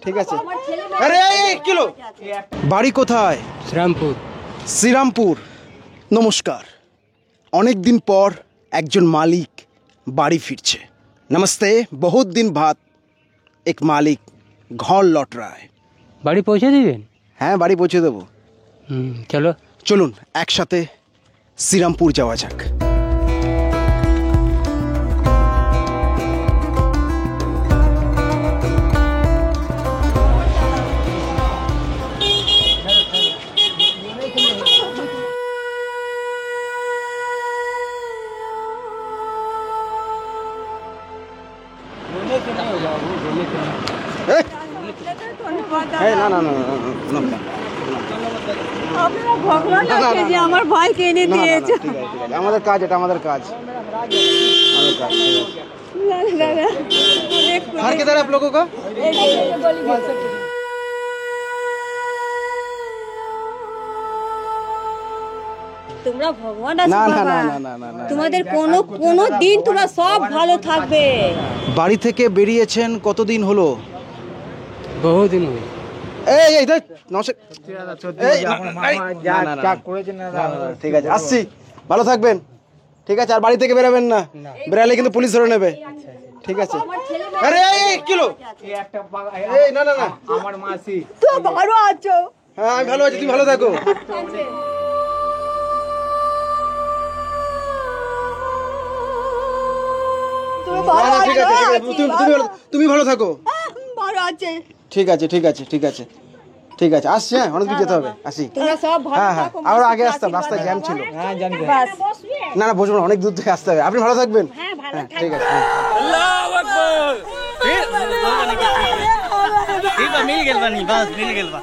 ঠিক আছে। আরে কিলো বাড়ি কোথায়? শ্রীরামপুর। শ্রীরামপুর। নমস্কার। অনেক দিন পর একজন মালিক বাড়ি ফিরছে। নমস্তে। বহুত দিন বাদ এক মালিক ঘর লট रहा है। বাড়ি পৌঁছে দিবেন? হ্যাঁ, বাড়ি পৌঁছে দেবো। চলো চলুন একসাথে শ্রীরামপুর যাওয়া যাক। না না না না, আমার ভাইকে এনে দিয়েছে। আমাদের কাজ, এটা আমাদের কাজ। घर किधर है आप लोगों का? তোমরা ভগবান আছো না না বাবা। না না না না। তোমাদের কোনো দিন তোমরা সব ভালো থাকবে। বাড়ি থেকে বেরিয়েছেন কতদিন হলো? বহুদিন হয়ে। এই এই ঠিক আছে, আসছি। ভালো থাকবেন। ঠিক আছে, আর বাড়ি থেকে বেরোবেন না। বেরালে কিন্তু পুলিশ ধরে নেবে। ঠিক আছে। আরে কিলো এই না না না, আমার মাসি। তো ভালো আছো? হ্যাঁ আমি ভালো আছি, তুমি ভালো থাকো। ঠিক আছে, তুমি ভালো থাকো। ভালো আছে। ঠিক আছে ঠিক আছে ঠিক আছে ঠিক আছে, আসছি। হ্যাঁ, অনেক দূর যেতে হবে, আসি। তোমরা সব ভালো হ্যাঁ হ্যাঁ, থাকো। আমরা আগে আসতাম, রাস্তায় জ্যাম ছিল। হ্যাঁ জানি। বাস। না না, বসবো না, অনেক দূর থেকে আসতে হবে। আপনি ভালো থাকবেন। হ্যাঁ ভালো হ্যাঁ, থাকো। ঠিক আছে। अल्लाहू अकबर। ठीक है, मिल गेल बानी, बस मिल गेल बा।